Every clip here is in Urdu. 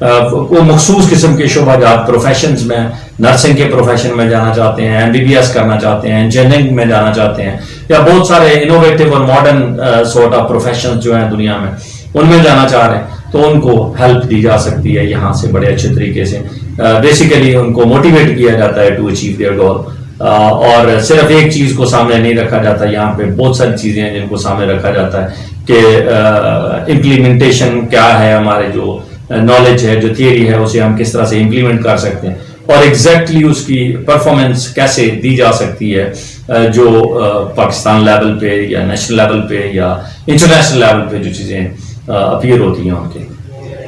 وہ مخصوص قسم کے شعبہ جات پروفیشنز میں نرسنگ کے پروفیشن میں جانا چاہتے ہیں, MBBS کرنا چاہتے ہیں, انجینئرنگ میں جانا چاہتے ہیں, یا بہت سارے انوویٹو اور ماڈرن سورٹ آف پروفیشنز جو ہیں دنیا میں ان میں جانا چاہ رہے ہیں, تو ان کو ہیلپ دی جا سکتی ہے یہاں سے بڑے اچھے طریقے سے. بیسیکلی ان کو موٹیویٹ کیا جاتا ہے ٹو اچیو دیئر گول, اور صرف ایک چیز کو سامنے نہیں رکھا جاتا. یہاں پہ بہت ساری چیزیں ہیں جن کو سامنے رکھا جاتا ہے کہ امپلیمنٹیشن کیا ہے, ہمارے جو نالج ہے, جو تھیوری ہے, اسے ہم کس طرح سے امپلیمنٹ کر سکتے ہیں, اور ایگزیکٹلی اس کی پرفارمنس کیسے دی جا سکتی ہے جو پاکستان لیول پہ یا نیشنل لیول پہ یا انٹرنیشنل لیول پہ جو چیزیں اپیئر ہوتی ہیں ان کے.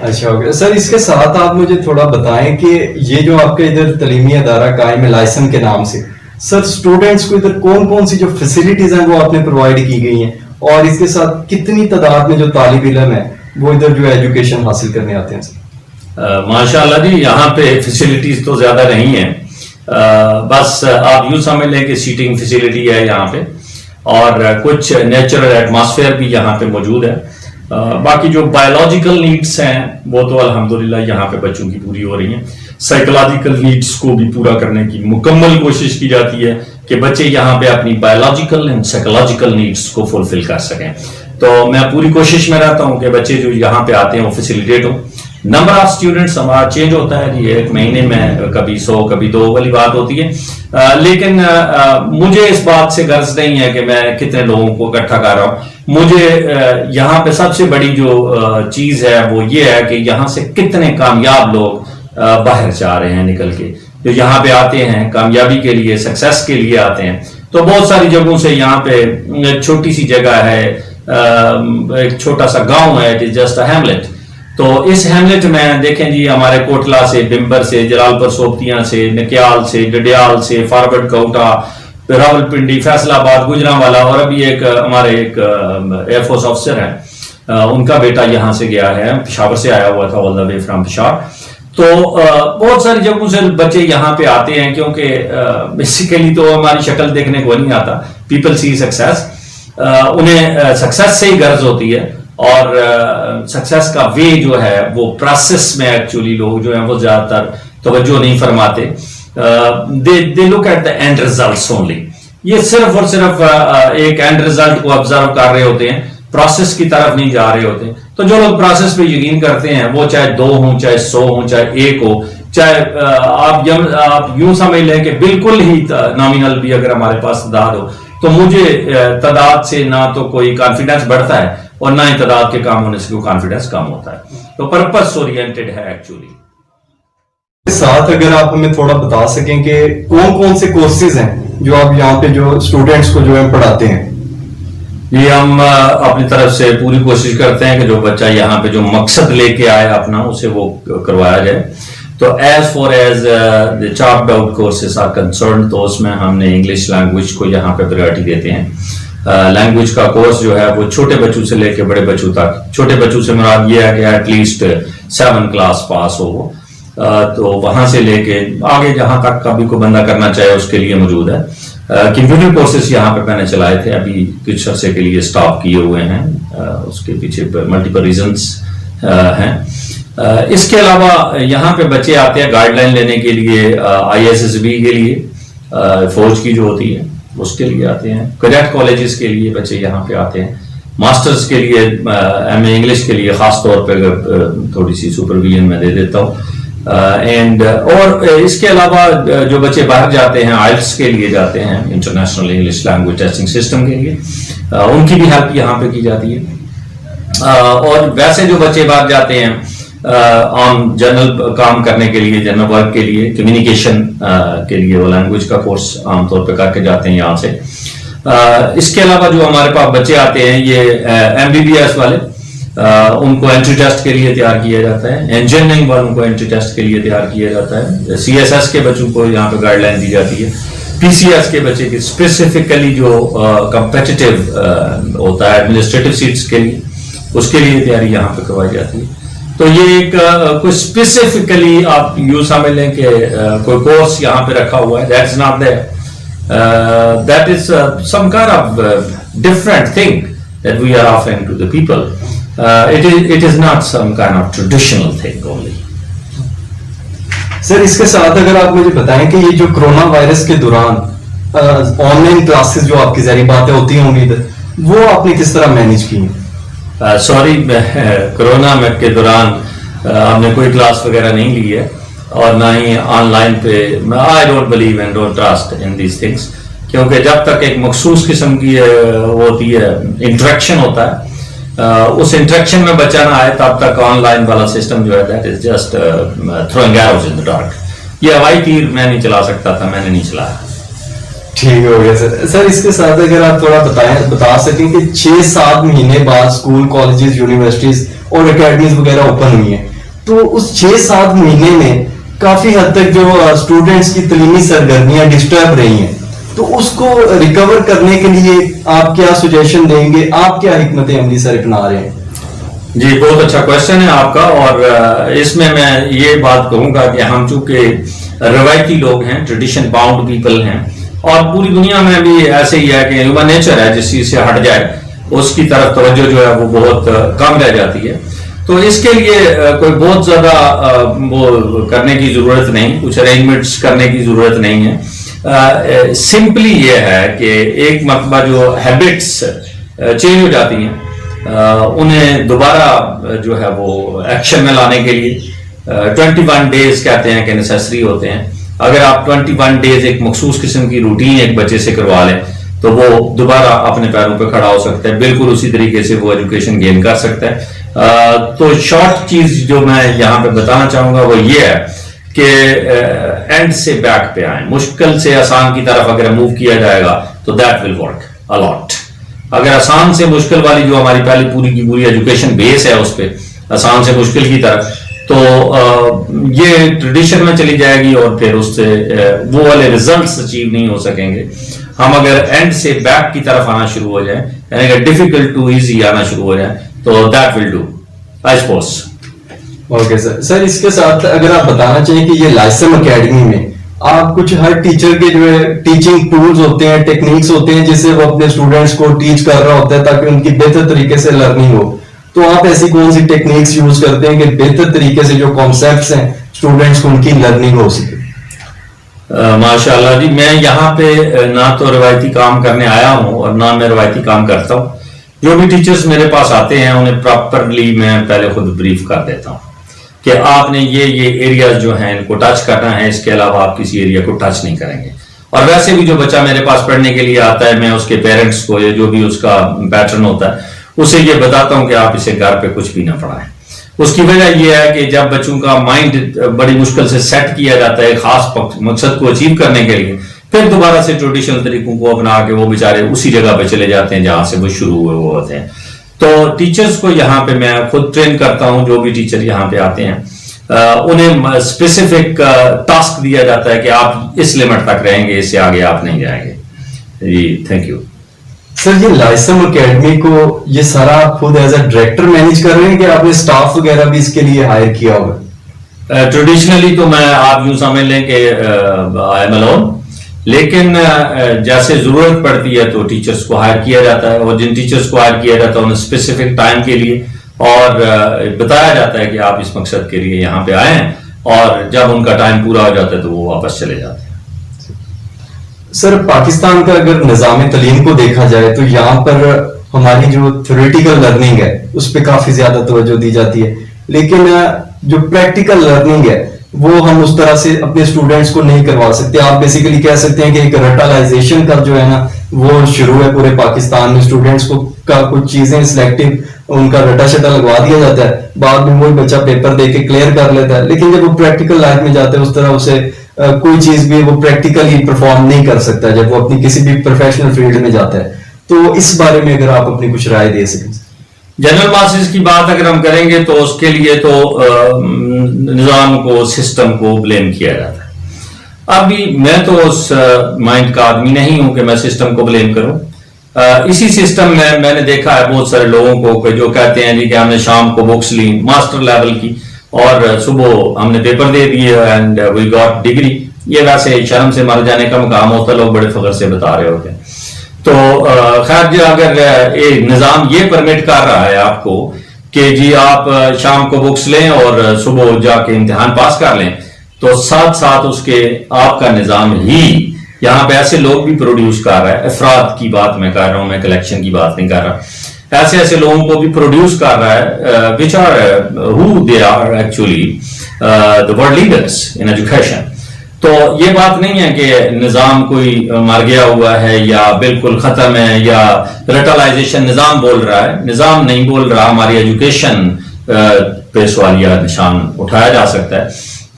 اچھا اوکے سر, اس کے ساتھ آپ مجھے تھوڑا بتائیں کہ یہ جو آپ کا ادھر تعلیمی ادارہ قائم ہے لائسن کے نام سے, سر اسٹوڈینٹس کو ادھر کون کون سی جو فیسلٹیز ہیں وہ آپ نے پرووائڈ کی گئی ہیں, اور اس کے ساتھ کتنی تعداد میں جو طالب علم ہے وہ ادھر جو ایجوکیشن حاصل کرنے آتے ہیں؟ ماشاء اللہ جی, یہاں پہ فیسلٹیز تو زیادہ نہیں ہیں, بس آپ یوں سمجھ لیں کہ سیٹنگ فیسلٹی ہے یہاں پہ, اور کچھ نیچرل ایٹماسفیئر بھی یہاں پہ موجود ہے. باقی جو بایولوجیکل نیڈس ہیں وہ تو الحمدللہ یہاں پہ بچوں کی پوری ہو رہی ہیں. سائیکولوجیکل نیڈس کو بھی پورا کرنے کی مکمل کوشش کی جاتی ہے کہ بچے یہاں پہ اپنی بایولوجیکل اینڈ سائیکولوجیکل نیڈس کو فلفل کر سکیں. تو میں پوری کوشش میں رہتا ہوں کہ بچے جو یہاں پہ آتے ہیں وہ فیسیلیٹیٹ ہوں. نمبر آف اسٹوڈنٹس ہمارا چینج ہوتا ہے جی, ایک مہینے میں کبھی 100 کبھی 2 والی بات ہوتی ہے, لیکن مجھے اس بات سے غرض نہیں ہے کہ میں کتنے لوگوں کو اکٹھا کر رہا ہوں. مجھے یہاں پہ سب سے بڑی جو چیز ہے وہ یہ ہے کہ یہاں سے کتنے کامیاب لوگ باہر جا رہے ہیں نکل کے, جو یہاں پہ آتے ہیں کامیابی کے لیے, سکسیس کے لیے آتے ہیں. تو بہت ساری جگہوں سے یہاں پہ چھوٹی سی جگہ ہے, ایک چھوٹا سا گاؤں ہے, it is just a Hamlet. تو اس ہیملٹ میں دیکھیں جی ہمارے کوٹلہ سے, بمبر سے, جلال پور سوبتیاں سے, نکیال سے, ڈڈیال سے, فارورڈ کوٹا, راول پنڈی, فیصل آباد, گجرانوالا, اور ابھی ایک ہمارے ایک ایئر فورس آفیسر ہیں ان کا بیٹا یہاں سے گیا ہے, پشاور سے آیا ہوا تھا, آل دا وے فرام پشاور. تو بہت ساری جگہوں سے بچے یہاں پہ آتے ہیں کیونکہ بیسیکلی تو ہماری شکل دیکھنے کو نہیں آتا, پیپل سی سکسیس, انہیں سکسیس سے ہی غرض ہوتی ہے, اور سکسیس کا وے جو ہے وہ پروسیس میں ایکچولی لوگ جو ہیں وہ زیادہ تر توجہ نہیں فرماتے. they look at the end results only. یہ صرف اور صرف ایک اینڈ ریزلٹ کو آبزرو کر رہے ہوتے ہیں, پروسیس کی طرف نہیں جا رہے ہوتے. تو جو لوگ پروسیس پہ یقین کرتے ہیں وہ چاہے 2 ہوں, چاہے 100 ہوں, چاہے 1 ہو, چاہے آپ یوں سمجھ لیں کہ بالکل ہی نامینل بھی اگر ہمارے پاس تعداد ہو, تو مجھے تعداد سے نہ تو کوئی کانفیڈنس بڑھتا ہے اور نہ ہی تعداد کے کام ہونے سے کوئی کانفیڈنس کم ہوتا ہے. تو پرپس اورینٹڈ ہے ایکچولی. ساتھ اگر آپ ہمیں تھوڑا بتا سکیں کہ کون کون سے کورسز ہیں جو آپ یہاں پہ جو اسٹوڈینٹس کو جو ہے پڑھاتے ہیں؟ یہ ہم اپنی طرف سے پوری کوشش کرتے ہیں کہ جو بچہ یہاں پہ جو مقصد لے کے آئے اپنا اسے وہ کروایا جائے. تو as far as the chopped out courses are concerned, تو اس میں ہم نے انگلش لینگویج کو یہاں پہ پریورٹی دیتے ہیں. لینگویج کا کورس جو ہے وہ چھوٹے بچوں سے لے کے بڑے بچوں تک, چھوٹے بچوں سے مراد یہ ہے کہ ایٹ لیسٹ 7 کلاس پاس ہو, تو وہاں سے لے کے آگے جہاں تک کبھی کو بندہ کرنا چاہے اس کے لیے موجود ہے. کمپیوٹر کورسز یہاں پہ میں نے چلائے تھے, ابھی کچھ عرصے کے لیے اسٹاپ کیے ہوئے ہیں, اس کے پیچھے ملٹیپل ریزنس ہیں. اس کے علاوہ یہاں پہ بچے آتے ہیں گائیڈ لائن لینے کے لیے, ISSB کے لیے, فوج کی جو ہوتی ہے اس کے لیے آتے ہیں, کیڈٹ کالجز کے لیے بچے یہاں پہ آتے ہیں, ماسٹرز کے لیے, MA انگلش کے لیے خاص طور پہ تھوڑی سی سپرویژن میں دے دیتا ہوں. اور اس کے علاوہ جو بچے باہر جاتے ہیں آئلٹس کے لیے جاتے ہیں, international English language testing system کے لیے, ان کی بھی ہیلپ یہاں پہ کی جاتی ہے. اور ویسے جو بچے باہر جاتے ہیں عام جنرل کام کرنے کے لیے, جنرل ورک کے لیے, کمیونیکیشن کے لیے, وہ لینگویج کا کورس عام طور پہ کر کے جاتے ہیں یہاں سے. اس کے علاوہ جو ہمارے پاس بچے آتے ہیں یہ MBBS والے, ان کو انٹری ٹیسٹ کے لیے تیار کیا جاتا ہے, انجینئرنگ والوں کو انٹری ٹیسٹ کے لیے تیار کیا جاتا ہے, CSS کے بچوں کو یہاں پہ گائیڈ لائن دی جاتی ہے, PCS کے بچے کی اسپیسیفکلی جو کمپیٹیٹیو ہوتا ہے ایڈمنسٹریٹو سیٹس کے لیے, اس کے لیے تیاری یہاں پہ کروائی جاتی ہے. تو یہ ایک کوئی اسپیسیفکلی آپ یوں سمجھ لیں کہ کوئی کورس یہاں پہ رکھا ہوا ہے, that is not there. That is some kind of different thing that we are offering to the people. It is not some kind of traditional thing only. سر اس کے ساتھ اگر آپ مجھے بتائیں کہ یہ جو کرونا وائرس کے دوران آن لائن کلاسز جو آپ کی ظاہری باتیں ہوتی ہیں امید ہے وہ آپ نے کس طرح مینیج کی ہیں؟ سوری کرونا کے دوران ہم نے کوئی کلاس وغیرہ نہیں لی ہے اور نہ ہی آن لائن پہ. I don't believe and don't trust in these things, کیونکہ جب تک ایک مخصوص قسم کی وہ ہوتی ہے انٹریکشن ہوتا ہے, اس انٹریکشن میں بچہ نہ آئے تب تک آن لائن والا سسٹم جو ہے that is just throwing arrows in the dark. یہ ہوائی تیر میں نہیں چلا سکتا تھا, میں نے نہیں چلایا. ٹھیک ہو گیا سر. سر اس کے ساتھ اگر آپ تھوڑا بتا سکیں کہ 6-7 مہینے بعد اسکول, کالجز, یونیورسٹیز اور اکیڈمیز وغیرہ اوپن ہوئی ہیں, تو اس 6-7 مہینے میں کافی حد تک جو اسٹوڈینٹس کی تعلیمی سرگرمیاں ڈسٹرب رہی ہیں, تو اس کو ریکور کرنے کے لیے آپ کیا سجیشن دیں گے, آپ کیا حکمت عملی سر اپنا رہے ہیں؟ جی بہت اچھا کوشچن ہے آپ کا, اور اس میں یہ بات کہوں گا کہ ہم چونکہ روایتی لوگ ہیں, ٹریڈیشن باؤنڈ پیپل ہیں, اور پوری دنیا میں بھی ایسے ہی ہے کہ ہیومن نیچر ہے جس چیز سے ہٹ جائے اس کی طرف توجہ جو ہے وہ بہت کم رہ جاتی ہے. تو اس کے لیے کوئی بہت زیادہ وہ کرنے کی ضرورت نہیں, کچھ ارینجمنٹس کرنے کی ضرورت نہیں ہے. سمپلی یہ ہے کہ ایک مرتبہ جو ہیبٹس چینج ہو جاتی ہیں انہیں دوبارہ جو ہے وہ ایکشن میں لانے کے لیے 21 ڈیز کہتے ہیں کہ نیسیسری ہوتے ہیں. اگر آپ 21 ڈیز ایک مخصوص قسم کی روٹین ایک بچے سے کروا لیں تو وہ دوبارہ اپنے پیروں پہ کھڑا ہو سکتا ہے, بالکل اسی طریقے سے وہ ایجوکیشن گین کر سکتا ہے. تو شارٹ چیز جو میں یہاں پہ بتانا چاہوں گا وہ یہ ہے کہ اینڈ سے بیک پہ آئیں, مشکل سے آسان کی طرف اگر موو کیا جائے گا تو دیٹ ول ورک الاٹ. اگر آسان سے مشکل والی جو ہماری پہلی پوری کی پوری ایجوکیشن بیس ہے اس پہ آسان سے مشکل کی طرف, تو یہ ٹریڈیشن میں چلی جائے گی اور پھر اس سے وہ والے ریزلٹس اچیو نہیں ہو سکیں گے. ہم اگر اینڈ سے بیک کی طرف آنا شروع ہو جائیں, یعنی کہ ڈیفیکلٹ ٹو ایزی آنا شروع ہو جائیں, تو that will do I suppose. Okay sir. Sir اس کے ساتھ اگر آپ بتانا چاہیں کہ یہ لائسم اکیڈمی میں آپ کچھ ہر ٹیچر کے جو ہے ٹیچنگ ٹولز ہوتے ہیں, ٹیکنیکس ہوتے ہیں جس سے وہ اپنے اسٹوڈینٹس کو ٹیچ کر رہا ہوتا ہے تاکہ ان کی بہتر طریقے سے لرننگ ہو, تو آپ ایسی کون سی ٹیکنیکس یوز کرتے ہیں کہ بہتر طریقے سے جو کانسیپٹس ہیں اسٹوڈینٹس کو ان کی لرننگ ہو سکے؟ ماشاء اللہ جی, میں یہاں پہ نہ تو روایتی کام کرنے آیا ہوں اور نہ میں روایتی کام کرتا ہوں. جو بھی ٹیچرز میرے پاس آتے ہیں انہیں پراپرلی میں پہلے خود بریف کر دیتا ہوں کہ آپ نے یہ ایریاز جو ہیں ان کو ٹچ کرنا ہے, اس کے علاوہ آپ کسی ایریا کو ٹچ نہیں کریں گے. اور ویسے بھی جو بچہ میرے پاس پڑھنے کے لیے آتا ہے, میں اس کے پیرنٹس کو یا جو بھی اس کا پیٹرن ہوتا ہے اسے یہ بتاتا ہوں کہ آپ اسے گھر پہ کچھ بھی نہ پڑھائیں. اس کی وجہ یہ ہے کہ جب بچوں کا مائنڈ بڑی مشکل سے سیٹ کیا جاتا ہے خاص مقصد کو اچیو کرنے کے لیے, پھر دوبارہ سے ٹریڈیشنل طریقوں کو اپنا کے وہ بیچارے اسی جگہ پہ چلے جاتے ہیں جہاں سے وہ شروع ہوئے وہ ہوتے ہیں. تو ٹیچرز کو یہاں پہ میں خود ٹرین کرتا ہوں, جو بھی ٹیچر یہاں پہ آتے ہیں انہیں اسپیسیفک ٹاسک دیا جاتا ہے کہ آپ اس لمٹ تک رہیں گے, اس سے آگے آپ نہیں جائیں گے. جی تھینک یو. سر یہ لائسم اکیڈمی کو یہ سارا آپ خود ایز اے ڈائریکٹر مینیج کر رہے ہیں کہ آپ نے سٹاف وغیرہ بھی اس کے لیے ہائر کیا ہوگا؟ ٹریڈیشنلی تو میں آپ یوں سمجھ لیں کہ آئی ایم الون, لیکن جیسے ضرورت پڑتی ہے تو ٹیچرز کو ہائر کیا جاتا ہے, اور جن ٹیچرز کو ہائر کیا جاتا ہے انہیں اسپیسیفک ٹائم کے لیے اور بتایا جاتا ہے کہ آپ اس مقصد کے لیے یہاں پہ آئے ہیں, اور جب ان کا ٹائم پورا ہو جاتا ہے تو وہ واپس چلے جاتے ہیں. سر پاکستان کا اگر نظام تعلیم کو دیکھا جائے تو یہاں پر ہماری جو تھیوریٹیکل لرننگ ہے اس پہ کافی زیادہ توجہ دی جاتی ہے, لیکن جو پریکٹیکل لرننگ ہے وہ ہم اس طرح سے اپنے اسٹوڈینٹس کو نہیں کروا سکتے. آپ بیسیکلی کہہ سکتے ہیں کہ ایک رٹالائزیشن کا جو ہے نا وہ شروع ہے پورے پاکستان میں. اسٹوڈینٹس کو کا کچھ چیزیں سلیکٹو ان کا رٹا شٹا لگوا دیا جاتا ہے, بعد میں وہی بچہ پیپر دے کے کلیئر کر لیتا ہے, لیکن جب وہ پریکٹیکل لائف میں جاتے ہیں اس طرح اسے کوئی چیز بھی وہ پریکٹیکلی پرفارم نہیں کر سکتا جب وہ اپنی کسی بھی پروفیشنل فیلڈ میں جاتا ہے. تو اس بارے میں اگر آپ اپنی کچھ رائے دے سکیں. جنرل ماسز کی بات اگر ہم کریں گے تو اس کے لیے تو نظام کو, سسٹم کو بلیم کیا جاتا ہے. ابھی میں تو اس مائنڈ کا آدمی نہیں ہوں کہ میں سسٹم کو بلیم کروں. اسی سسٹم میں نے دیکھا ہے بہت سارے لوگوں کو کہ جو کہتے ہیں جی کہ ہم نے شام کو بکس لی ماسٹر لیول کی اور صبح ہم نے پیپر دے دیے اینڈ وی گاٹ ڈگری. یہ ویسے شرم سے مر جانے کا مقام ہوتا ہے, لوگ بڑے فخر سے بتا رہے ہوتے ہیں. تو خیر جو اگر نظام یہ پرمٹ کر رہا ہے آپ کو کہ جی آپ شام کو بکس لیں اور صبح جا کے امتحان پاس کر لیں, تو ساتھ ساتھ اس کے آپ کا نظام ہی یہاں پہ ایسے لوگ بھی پروڈیوس کر رہا ہے. افراد کی بات میں کر رہا ہوں, میں کلیکشن کی بات نہیں کر رہا. ایسے لوگوں کو بھی پروڈیوس کر رہا ہے which are who they are actually the world leaders in education. تو یہ بات نہیں ہے کہ نظام کوئی مر گیا ہوا ہے یا بالکل ختم ہے یا ریٹلائزیشن نظام بول رہا ہے. نظام نہیں بول رہا. ہماری ایجوکیشن پہ سوالیہ نشان اٹھایا جا سکتا ہے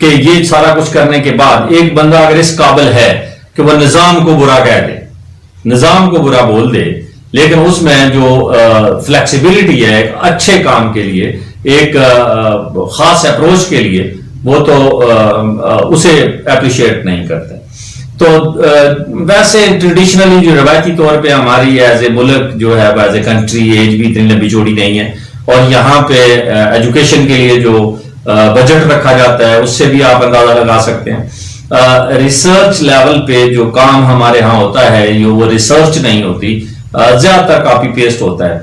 کہ یہ سارا کچھ کرنے کے بعد ایک بندہ اگر اس قابل ہے کہ وہ نظام کو برا کہہ دے, نظام کو برا بول دے, لیکن اس میں جو فلیکسیبلٹی ہے ایک اچھے کام کے لیے, ایک خاص اپروچ کے لیے, وہ تو اسے اپریشیٹ نہیں کرتے. تو ویسے ٹریڈیشنلی جو روایتی طور پہ ہماری ایز اے ملک جو ہے ایز اے کنٹری ایج بھی اتنی لمبی چوڑی نہیں ہے, اور یہاں پہ ایجوکیشن کے لیے جو بجٹ رکھا جاتا ہے اس سے بھی آپ اندازہ لگا سکتے ہیں. ریسرچ لیول پہ جو کام ہمارے ہاں ہوتا ہے وہ ریسرچ نہیں ہوتی, زیادہ تر کاپی پیسٹ ہوتا ہے.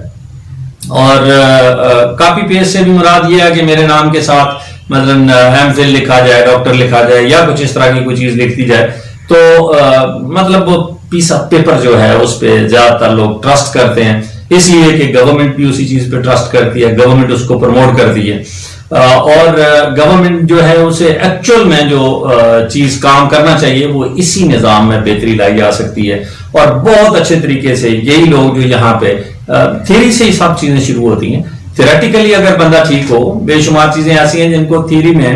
اور کاپی پیسٹ سے بھی مراد یہ ہے کہ میرے نام کے ساتھ مثلا ایم فل لکھا جائے, ڈاکٹر لکھا جائے, یا کچھ اس طرح کی کوئی چیز لکھ دی جائے, تو مطلب وہ پیس آف پیپر جو ہے اس پہ زیادہ تر لوگ ٹرسٹ کرتے ہیں, اس لیے کہ گورنمنٹ بھی اسی چیز پہ ٹرسٹ کرتی ہے, گورنمنٹ اس کو پروموٹ کرتی ہے. اور گورنمنٹ جو ہے اسے ایکچوئل میں جو چیز کام کرنا چاہیے وہ اسی نظام میں بہتری لائی جا سکتی ہے. اور بہت اچھے طریقے سے یہی لوگ جو یہاں پہ تھیوری سے ہی سب چیزیں شروع ہوتی ہیں. تھیوریٹیکلی اگر بندہ ٹھیک ہو, بے شمار چیزیں ایسی ہیں جن کو تھیوری میں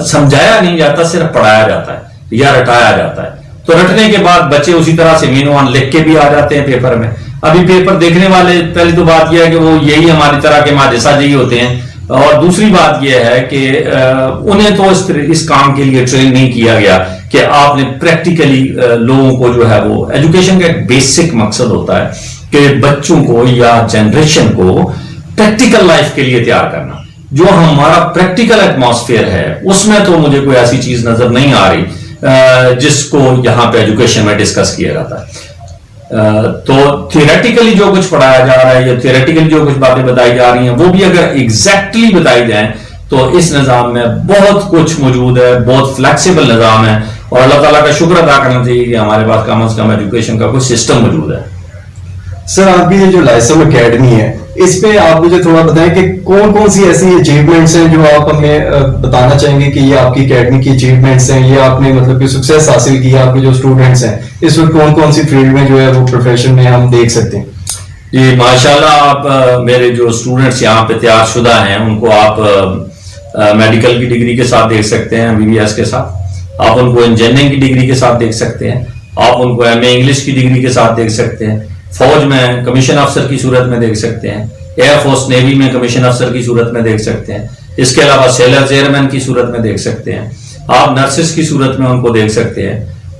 سمجھایا نہیں جاتا, صرف پڑھایا جاتا ہے یا رٹایا جاتا ہے. تو رٹنے کے بعد بچے اسی طرح سے مین وان لکھ کے بھی آ جاتے ہیں پیپر میں. ابھی پیپر دیکھنے والے پہلی تو بات یہ ہے کہ وہ یہی ہماری طرح کے ماجسا جی ہوتے ہیں, اور دوسری بات یہ ہے کہ انہیں تو اس کام کے لیے ٹرین نہیں کیا گیا کہ آپ نے پریکٹیکلی لوگوں کو جو ہے وہ ایجوکیشن کا ایک بیسک مقصد ہوتا ہے کہ بچوں کو یا جنریشن کو پریکٹیکل لائف کے لیے تیار کرنا. جو ہمارا پریکٹیکل ایٹماسفیئر ہے اس میں تو مجھے کوئی ایسی چیز نظر نہیں آ رہی جس کو یہاں پہ ایجوکیشن میں ڈسکس کیا جاتا ہے. تو تھیوریٹیکلی جو کچھ پڑھایا جا رہا ہے یا تھیوریٹیکلی جو کچھ باتیں بتائی جا رہی ہیں وہ بھی اگر ایگزیکٹلی بتائی جائیں تو اس نظام میں بہت کچھ موجود ہے, بہت فلیکسیبل نظام ہے, اور اللہ تعالیٰ کا شکر ادا کرنا چاہیے کہ ہمارے پاس کم از کم ایجوکیشن کا کوئی سسٹم موجود ہے. سر آپ کی یہ جو لائسم اکیڈمی ہے اس پہ آپ مجھے تھوڑا بتائیں کہ کون کون سی ایسی اچیومنٹس ہیں جو آپ ہمیں بتانا چاہیں گے کہ یہ آپ کی اکیڈمی کی اچیومنٹس ہیں, یہ آپ نے مطلب کہ سکسیس حاصل کی ہے, آپ کے جو اسٹوڈنٹس ہیں اس وقت کون کون سی فیلڈ میں جو ہے وہ پروفیشن میں ہم دیکھ سکتے ہیں؟ جی ماشاءاللہ, آپ میرے جو اسٹوڈنٹس یہاں پہ تیار شدہ ہیں ان کو آپ میڈیکل کی ڈگری کے ساتھ دیکھ سکتے ہیں, MBBS کے ساتھ, آپ ان کو انجینئرنگ کی ڈگری کے ساتھ دیکھ سکتے ہیں, آپ ان کو MA انگلش کی ڈگری کے ساتھ دیکھ سکتے ہیں, فوج میں کمیشن افسر کی صورت میں دیکھ سکتے ہیں, ایئر فورس نیوی میں کمیشن افسر کی صورت میں دیکھ سکتے ہیں, اس کے علاوہ سیلر ایئرمین کی صورت میں دیکھ سکتے ہیں, آپ نرسز کی صورت میں ان کو دیکھ سکتے ہیں,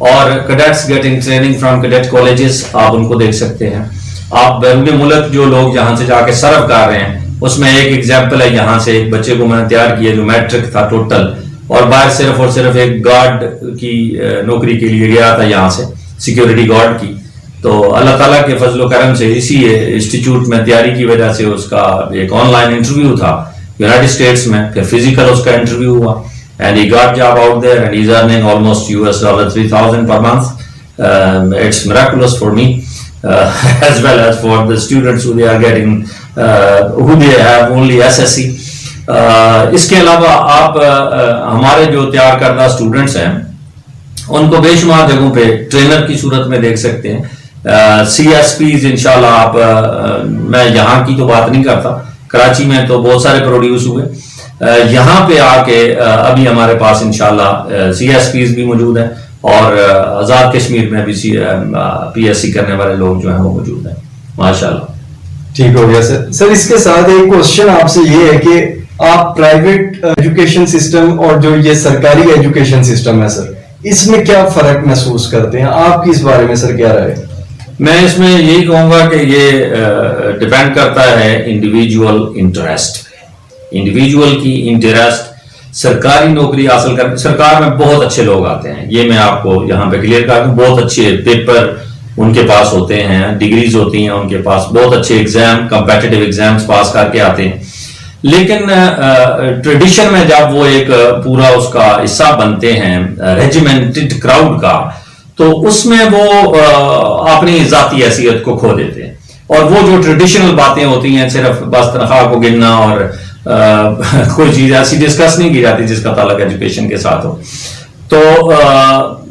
اور cadets getting training from cadet colleges آپ ان کو دیکھ سکتے ہیں. آپ بیرون ملک جو لوگ یہاں سے جا کے سرو کر رہے ہیں اس میں ایک ایگزامپل ہے, یہاں سے ایک بچے کو میں نے تیار کیا جو میٹرک تھا ٹوٹل, اور باہر صرف اور صرف ایک گارڈ کی نوکری کے لیے گیا تھا یہاں سے, سیکیورٹی گارڈ کی. تو اللہ تعالیٰ کے فضل و کرم سے اسی انسٹیٹیوٹ میں تیاری کی وجہ سے اس کا ایک آن لائن انٹرویو تھا یونائٹڈ اسٹیٹس میں, پھر فزیکل اس کا انٹرویو ہوا, and he got job out there and he's earning almost $3,000 per month. It's miraculous for me as well as for the students who they are getting who they have only SSC. اس کے علاوہ آپ ہمارے جو تیار کردہ اسٹوڈنٹس ہیں ان کو بے شمار جگہوں پہ ٹرینر کی صورت میں دیکھ سکتے ہیں. CSPs انشاءاللہ آپ, میں یہاں کی تو بات نہیں کرتا, کراچی میں تو بہت سارے پروڈیوس ہوئے, یہاں پہ آ کے ابھی ہمارے پاس انشاءاللہ CSPs بھی موجود ہیں, اور آزاد کشمیر میں بھی PSC کرنے والے لوگ جو ہیں وہ موجود ہیں ماشاءاللہ. ٹھیک ہو گیا سر. سر اس کے ساتھ ایک کوشچن آپ سے یہ ہے کہ آپ پرائیویٹ ایجوکیشن سسٹم اور جو یہ سرکاری ایجوکیشن سسٹم ہے سر, اس میں کیا فرق محسوس کرتے ہیں آپ کی, اس بارے میں سر کیا رائے؟ میں اس میں یہی کہوں گا کہ یہ ڈیپینڈ کرتا ہے انڈیویجول انٹرسٹ, انڈیویجول کی انٹرسٹ. سرکاری نوکری حاصل کر, سرکار میں بہت اچھے لوگ آتے ہیں, یہ میں آپ کو یہاں پہ کلیئر کر دوں, بہت اچھے پیپر ان کے پاس ہوتے ہیں, ڈگریز ہوتی ہیں ان کے پاس, بہت اچھے ایگزام کمپیٹیٹیو ایگزامز پاس کر کے آتے ہیں. لیکن ٹریڈیشن میں جب وہ ایک پورا اس کا حصہ بنتے ہیں ریجیمنٹڈ کراؤڈ کا، تو اس میں وہ اپنی ذاتی حیثیت کو کھو دیتے ہیں، اور وہ جو ٹریڈیشنل باتیں ہوتی ہیں صرف بس تنخواہ کو گننا اور کوئی چیز ایسی ڈسکس نہیں کی جاتی جس کا تعلق ایجوکیشن کے ساتھ ہو، تو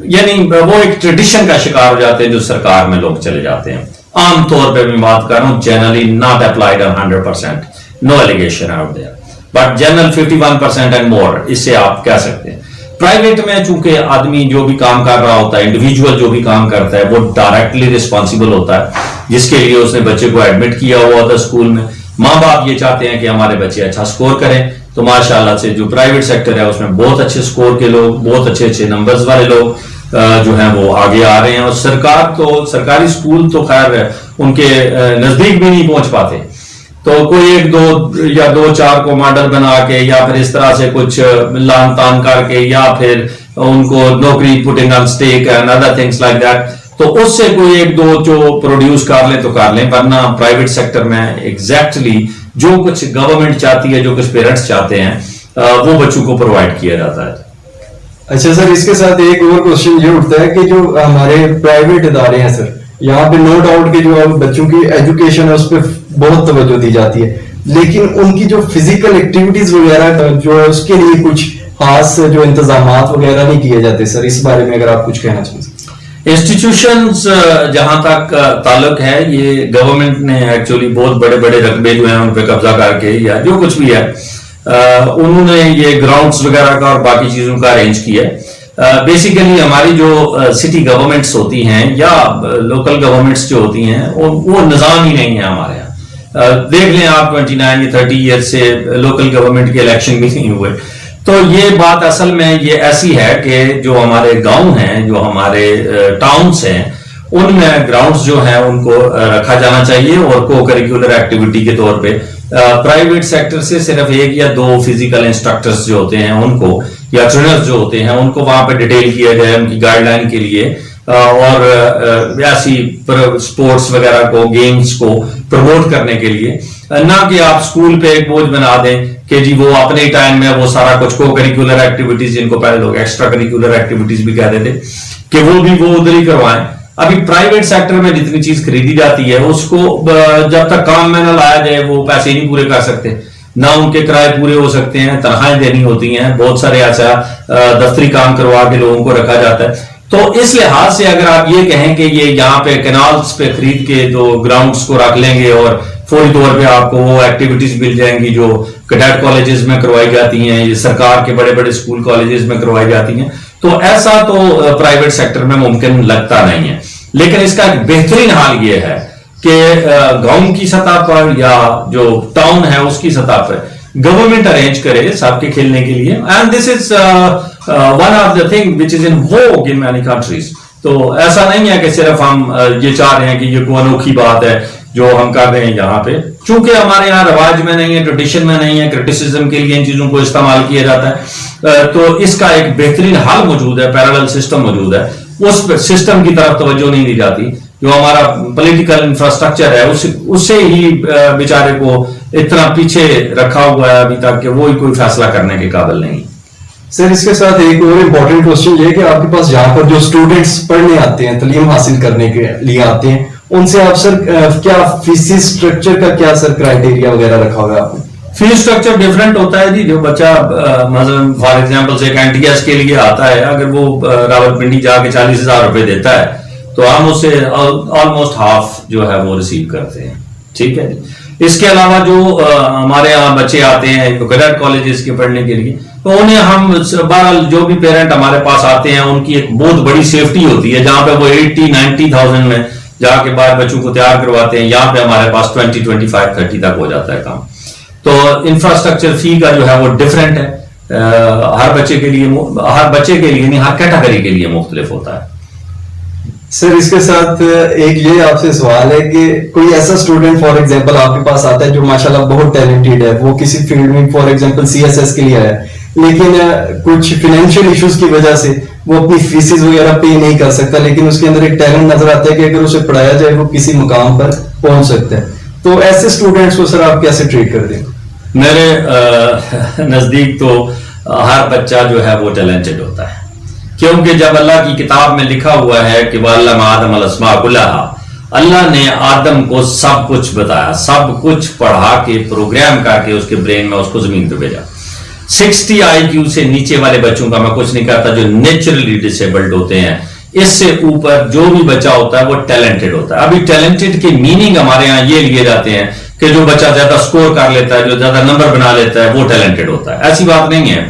یعنی وہ ایک ٹریڈیشن کا شکار ہو جاتے ہیں جو سرکار میں لوگ چلے جاتے ہیں. عام طور پہ میں بات کر رہا ہوں، generally not applied on 100%، no allegation out there, but general 51% and more, اس سے آپ کہہ سکتے ہیں. پرائیویٹ میں چونکہ آدمی جو بھی کام کر رہا ہوتا ہے، انڈیویجول جو بھی کام کرتا ہے، وہ ڈائریکٹلی رسپانسبل ہوتا ہے، جس کے لیے اس نے بچے کو ایڈمٹ کیا ہوا ہوتا ہے اسکول میں. ماں باپ یہ چاہتے ہیں کہ ہمارے بچے اچھا سکور کریں، تو ماشاءاللہ سے جو پرائیویٹ سیکٹر ہے اس میں بہت اچھے سکور کے لوگ، بہت اچھے اچھے نمبرز والے لوگ جو ہیں وہ آگے آ رہے ہیں. اور سرکاری اسکول تو خیر ان کے نزدیک بھی نہیں پہنچ پاتے، تو کوئی ایک دو یا دو چار کو ماڈل بنا کے یا پھر اس طرح سے کچھ لان تان کر کے یا پھر ان کو نوکری putting on stack and other things like that, تو اس سے کوئی ایک دو جو پروڈیوس کر لیں تو کر لیں، ورنہ پرائیویٹ سیکٹر میں ایگزیکٹلی جو کچھ گورنمنٹ چاہتی ہے، جو کچھ پیرنٹس چاہتے ہیں، وہ بچوں کو پرووائڈ کیا جاتا ہے. اچھا سر، اس کے ساتھ ایک اور کوشچن یہ اٹھتا ہے کہ جو ہمارے پرائیویٹ ادارے ہیں سر، یہاں پہ نو ڈاؤٹ کہ جو بچوں کی ایجوکیشن ہے اس پہ بہت توجہ دی جاتی ہے، لیکن ان کی جو فزیکل ایکٹیویٹیز وغیرہ جو ہے اس کے لیے کچھ خاص جو انتظامات وغیرہ نہیں کیے جاتے سر، اس بارے میں اگر آپ کچھ کہنا چاہیں. انسٹیٹیوشنز جہاں تک تعلق ہے، یہ گورنمنٹ نے ایکچولی بہت بڑے بڑے رقبے جو ہیں ان پہ قبضہ کر کے یا جو کچھ بھی ہے انہوں نے یہ گراؤنڈز وغیرہ کا اور باقی چیزوں کا ارینج کیا ہے. بیسیکلی ہماری جو سٹی گورنمنٹس ہوتی ہیں یا لوکل گورنمنٹس جو ہوتی ہیں وہ نظام ہی نہیں ہے ہمارے یہاں. دیکھ لیں آپ 29 یا 30 ایئر سے لوکل گورنمنٹ کے الیکشن بھی نہیں ہوئے. تو یہ بات اصل میں یہ ایسی ہے کہ جو ہمارے گاؤں ہیں، جو ہمارے ٹاؤنز ہیں، ان میں گراؤنڈز جو ہیں ان کو رکھا جانا چاہیے، اور کو کریکولر ایکٹیویٹی کے طور پہ پرائیویٹ سیکٹر سے صرف ایک یا دو فزیکل انسٹرکٹرز جو ہوتے ہیں ان کو، یا ٹرینرز جو ہوتے ہیں ان کو وہاں پہ ڈیٹیل کیا جائے ان کی گائیڈ لائن کے لیے، اور ایسی سپورٹس وغیرہ کو، گیمز کو پروموٹ کرنے کے لیے، نہ کہ آپ اسکول پہ ایک بوجھ بنا دیں کہ جی وہ اپنے ٹائم میں وہ سارا کچھ کو کریکولر ایکٹیویٹیز، جن کو پہلے لوگ ایکسٹرا کریکولر ایکٹیویٹیز بھی کہتے تھے، کہ وہ بھی وہ ادھر ہی کروائیں. ابھی پرائیویٹ سیکٹر میں جتنی چیز خریدی جاتی ہے اس کو جب تک کام میں نہ لایا جائے وہ پیسے نہیں پورے کر سکتے، نہ ان کے کرائے پورے ہو سکتے ہیں، تنخواہیں دینی ہوتی ہیں، بہت سارے ایسا دفتری کام کروا کے لوگوں کو رکھا جاتا ہے. تو اس لحاظ سے اگر آپ یہ کہیں کہ یہ یہاں پہ کینالز پہ خرید کے جو گراؤنڈز کو رکھ لیں گے اور فوری طور پہ آپ کو وہ ایکٹیویٹیز مل جائیں گی جو کیڈٹ کالجز میں کروائی جاتی ہیں، یہ سرکار کے بڑے بڑے اسکول کالجز میں کروائی جاتی ہیں، تو ایسا تو پرائیویٹ سیکٹر میں ممکن لگتا نہیں ہے. لیکن اس کا ایک بہترین حال یہ ہے کہ گاؤں کی سطح پر یا جو ٹاؤن ہے اس کی سطح پر گورنمنٹ ارینج کرے سب کے کھیلنے کے لیے. And this is one of the thing which is in Vogue in many countries. تو ایسا نہیں ہے کہ صرف ہم یہ چاہ رہے ہیں کہ یہ کوئی انوکھی بات ہے جو ہم کر رہے ہیں یہاں پہ، چونکہ ہمارے یہاں رواج میں نہیں ہے، ٹریڈیشن میں نہیں ہے، کرٹیسزم کے لیے ان چیزوں کو استعمال کیا جاتا ہے. تو اس کا ایک بہترین حل موجود ہے، پیرالل سسٹم موجود ہے. اس سسٹم کی طرف توجہ نہیں دی جاتی. جو ہمارا پولیٹیکل انفراسٹرکچر ہے اس سے ہی بیچارے کو اتنا پیچھے رکھا ہوا ہے ابھی تک کہ وہی کوئی فیصلہ کرنے کے قابل نہیں. سر اس کے ساتھ ایک اور امپورٹنٹ کوشچن یہ کہ آپ کے پاس جہاں پر جو اسٹوڈنٹس پڑھنے آتے ہیں، تعلیم حاصل کرنے کے لیے آتے ہیں، ان سے آپ سر کیا فیس اسٹرکچر کا کیا سر کرائٹیریا وغیرہ رکھا ہوا ہے آپ نے؟ فیس اسٹرکچر ڈفرینٹ ہوتا ہے جی. جو بچہ مثلا فار ایگزامپل ایک NTS کے لیے آتا ہے، اگر وہ راولپنڈی جا کے 40,000 روپے دیتا ہے تو ہم اسے آلموسٹ ہاف جو ہے وہ ریسیو کرتے ہیں. ٹھیک ہے جی. اس کے علاوہ جو ہمارے یہاں بچے آتے ہیں کیڈٹ کالجز کے پڑھنے کے لیے، تو انہیں ہم بہرحال جو بھی پیرنٹ ہمارے پاس آتے ہیں ان کی ایک بہت بڑی سیفٹی ہوتی ہے، جہاں پہ وہ 80-90,000 میں جا کے بعد بچوں کو تیار کرواتے ہیں، یہاں پہ ہمارے پاس 20, 25, 30 تک ہو جاتا ہے کام. تو انفراسٹرکچر فی کا جو ہے وہ ڈفرینٹ ہے، ہر بچے کے لیے نہیں، ہر کیٹیگری کے لیے مختلف ہوتا ہے. سر اس کے ساتھ ایک یہ آپ سے سوال ہے کہ کوئی ایسا اسٹوڈنٹ فار ایگزامپل آپ کے پاس آتا ہے جو ماشاءاللہ بہت ٹیلنٹڈ ہے، وہ کسی فیلڈ میں فار ایگزامپل CSS کے لیے آیا ہے، لیکن کچھ فائنینشیل ایشوز کی وجہ سے وہ اپنی فیسز وغیرہ پے نہیں کر سکتا، لیکن اس کے اندر ایک ٹیلنٹ نظر آتا ہے کہ اگر اسے پڑھایا جائے وہ کسی مقام پر پہنچ سکتا ہے. تو ایسے اسٹوڈنٹس کو سر آپ کیسے ٹریٹ کر دیں؟ میرے نزدیک تو ہر بچہ جو ہے وہ ٹیلنٹڈ ہوتا ہے، کیونکہ جب اللہ کی کتاب میں لکھا ہوا ہے کہ وَعَلَّمَ آدَمَ الْأَسْمَاءَ كُلَّهَا، اللہ نے آدم کو سب کچھ بتایا، سب کچھ پڑھا کے پروگرام کر کے اس کے برین میں اس کو زمین پہ بھیجا۔ 60 IQ سے نیچے والے بچوں کا میں کچھ نہیں کہتا جو نیچرلی ڈسیبلڈ ہوتے ہیں، اس سے اوپر جو بھی بچہ ہوتا ہے وہ ٹیلنٹڈ ہوتا ہے۔ ابھی ٹیلنٹڈ کی میننگ ہمارے ہاں یہ لیے جاتے ہیں کہ جو بچہ زیادہ سکور کر لیتا ہے، جو زیادہ نمبر بنا لیتا ہے وہ ٹیلنٹڈ ہوتا ہے۔ ایسی بات نہیں ہے،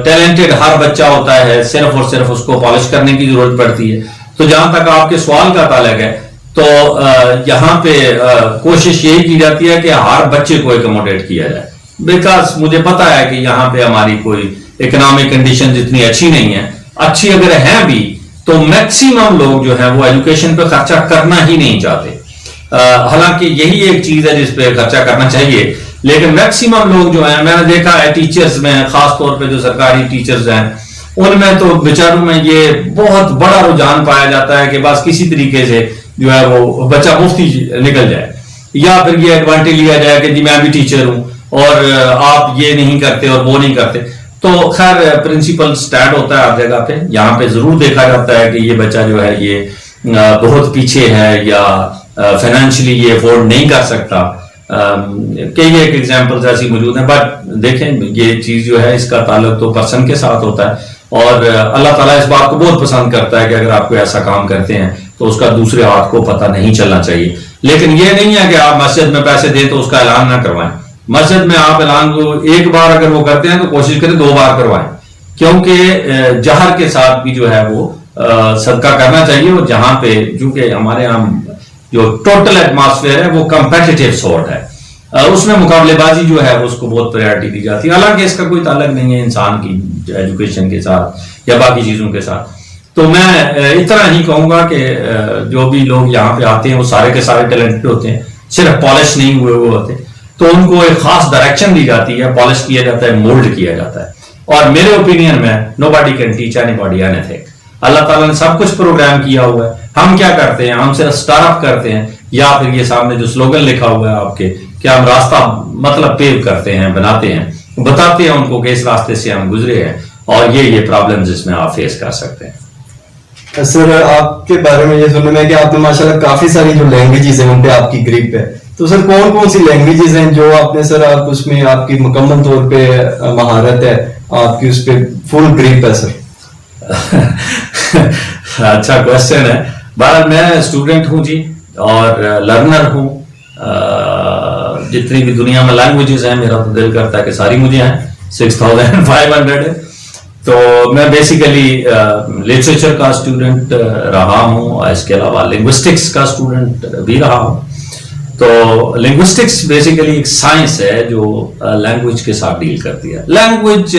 ٹیلنٹڈ ہر بچہ ہوتا ہے، صرف اور صرف اس کو پالش کرنے کی ضرورت پڑتی ہے۔ تو جہاں تک آپ کے سوال کا تعلق ہے تو یہاں پہ کوشش یہی کی جاتی ہے کہ ہر بچے کو ایکوموڈیٹ کیا جائے، بیکاز مجھے پتا ہے کہ یہاں پہ ہماری کوئی اکنامک کنڈیشن اتنی اچھی نہیں ہے، اچھی اگر ہیں بھی تو میکسیمم لوگ جو ہیں وہ ایجوکیشن پہ خرچہ کرنا ہی نہیں چاہتے، حالانکہ یہی ایک چیز ہے جس پہ خرچہ کرنا چاہیے، لیکن میکسیمم لوگ جو ہیں، میں نے دیکھا ہے ٹیچرز میں، خاص طور پہ جو سرکاری ٹیچرز ہیں ان میں تو بیچاروں میں یہ بہت بڑا رجحان پایا جاتا ہے کہ بس کسی طریقے سے جو ہے وہ بچہ مفتی نکل جائے، یا پھر یہ ایڈوانٹیج لیا جائے کہ جی میں بھی ٹیچر ہوں اور آپ یہ نہیں کرتے اور وہ نہیں کرتے۔ تو خیر پرنسپل سٹینڈ ہوتا ہے ہر جگہ پہ، یہاں پہ ضرور دیکھا جاتا ہے کہ یہ بچہ جو ہے یہ بہت پیچھے ہے یا فائنینشلی یہ افورڈ نہیں کر سکتا، کئی ایک ایگزامپلز ایسی موجود ہیں، بٹ دیکھیں یہ چیز جو ہے اس کا تعلق تو پرسن کے ساتھ ہوتا ہے، اور اللہ تعالیٰ اس بات کو بہت پسند کرتا ہے کہ اگر آپ کو ایسا کام کرتے ہیں تو اس کا دوسرے ہاتھ کو پتہ نہیں چلنا چاہیے۔ لیکن یہ نہیں ہے کہ آپ مسجد میں پیسے دیں تو اس کا اعلان نہ کروائیں، مسجد میں آپ اعلان کو ایک بار اگر وہ کرتے ہیں تو کوشش کریں 2 بار کروائیں، کیونکہ جہر کے ساتھ بھی جو ہے وہ صدقہ کرنا چاہیے، اور جہاں پہ چونکہ ہمارے یہاں جو ٹوٹل ایٹماسفیئر ہے وہ کمپیٹیٹیو سورٹ ہے، اس میں مقابلے بازی جو ہے اس کو بہت پریارٹی دی جاتی ہے، حالانکہ اس کا کوئی تعلق نہیں ہے انسان کی ایجوکیشن کے ساتھ یا باقی چیزوں کے ساتھ۔ تو میں اتنا ہی کہوں گا کہ جو بھی لوگ یہاں پہ آتے ہیں وہ سارے کے سارے ٹیلنٹڈ ہوتے ہیں، صرف پالش نہیں ہوئے وہ ہوتے، تو ان کو ایک خاص ڈائریکشن دی جاتی ہے، پالش کیا جاتا ہے، مولڈ کیا جاتا ہے، اور میرے اوپینین میں nobody can teach anybody anything۔ اللہ تعالیٰ نے سب کچھ پروگرام کیا ہوا ہے، ہم کیا کرتے ہیں، ہم صرف سٹارٹ اپ کرتے ہیں، یا پھر یہ سامنے جو سلوگن لکھا ہوا ہے آپ کے کہ ہم راستہ مطلب پیو کرتے ہیں، بناتے ہیں، بتاتے ہیں ان کو کہ اس راستے سے ہم گزرے ہیں اور یہ پرابلمز اس میں آپ فیس کر سکتے ہیں۔ سر آپ کے بارے میں یہ سننے میں کہ آپ نے ماشاءاللہ کافی ساری جو لینگویجز ہیں ان پہ آپ کی گریپ ہے، تو سر کون کون سی لینگویجز ہیں جو آپ نے سر آپ اس میں آپ کی مکمل طور پہ مہارت ہے، آپ کی اس پہ فل گریپ ہے سر؟ اچھا کوشچن ہے۔ بہرحال میں اسٹوڈنٹ ہوں جی، اور لرنر ہوں، جتنی بھی دنیا میں لینگویجز ہیں میرا تو دل کرتا ہے کہ ساری مجھے ہیں، 6500 ہے۔ تو میں بیسیکلی لٹریچر کا اسٹوڈنٹ رہا ہوں، اور اس کے علاوہ لنگوسٹکس کا اسٹوڈنٹ بھی رہا ہوں۔ تو لنگوسٹکس بیسیکلی ایک سائنس ہے جو لینگویج کے ساتھ ڈیل کرتی ہے۔ لینگویج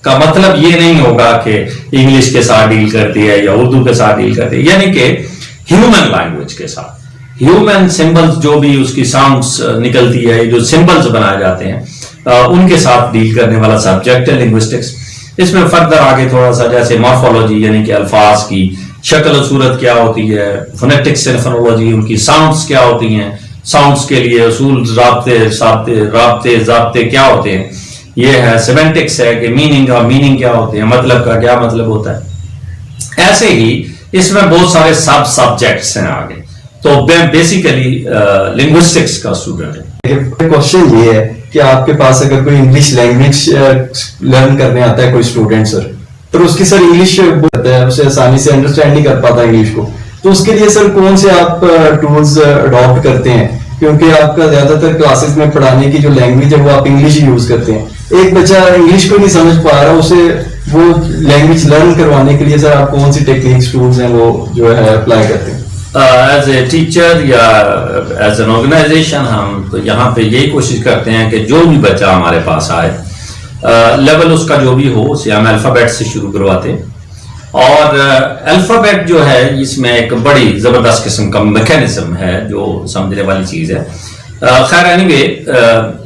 کا مطلب یہ نہیں ہوگا کہ انگلش کے ساتھ ڈیل کرتی ہے یا اردو کے ساتھ ڈیل کرتی ہے، یعنی کہ ہیومن لینگویج کے ساتھ، ہیومن سمبلز جو بھی اس کی ساؤنڈز نکلتی ہے، جو سمبلز بنائے جاتے ہیں ان کے ساتھ ڈیل کرنے والا سبجیکٹ ہے لنگوسٹکس۔ اس میں فردر آگے تھوڑا سا جیسے مارفولوجی، یعنی کہ الفاظ کی شکل و صورت کیا ہوتی ہے، فونیٹکس اینڈ فونولوجی، ان کی ساؤنڈز کیا ہوتی ہیں، ساؤنڈز کے لیے اصول، ضابطے کیا ہوتے ہیں، یہ ہے سیمینٹکس ہے کہ میننگ اور میننگ کیا ہوتے ہیں، مطلب کا کیا مطلب ہوتا ہے۔ ایسے ہی اس میں بہت سارے سبجیکٹس ہیں آگے، تو میں بیسیکلی لنگوسٹکس کا اسٹوڈنٹ ہوں۔ کوشچن یہ ہے کہ آپ کے پاس اگر کوئی انگلش لینگویج لرن کرنے آتا ہے کوئی اسٹوڈنٹ سر، تو اس کی سر انگلش ہے اسے آسانی سے انڈرسٹینڈ نہیں کر پاتا انگلش کو، تو اس کے لیے سر کون سے آپ ٹولز اڈاپٹ کرتے ہیں؟ کیونکہ آپ کا زیادہ تر کلاسز میں پڑھانے کی جو لینگویج ہے وہ آپ انگلش ہی یوز کرتے ہیں، ایک بچہ انگلش کو نہیں سمجھ پا رہا، اسے وہ لینگویج لرن کروانے کے لیے سر آپ کون سی ٹیکنیکس ٹولز ہیں وہ جو ہے اپلائی کرتے ہیں؟ ایز اے ٹیچر یا ایز این آرگنائزیشن ہم تو یہاں پہ یہی کوشش کرتے ہیں کہ جو بھی بچہ ہمارے پاس آئے، لیول اس کا جو بھی ہو، اسے ہم الفابیٹ سے شروع کرواتے ہیں، اور الفابیٹ جو ہے اس میں ایک بڑی زبردست قسم کا میکینزم ہے جو سمجھنے والی چیز ہے۔ خیر اینی وے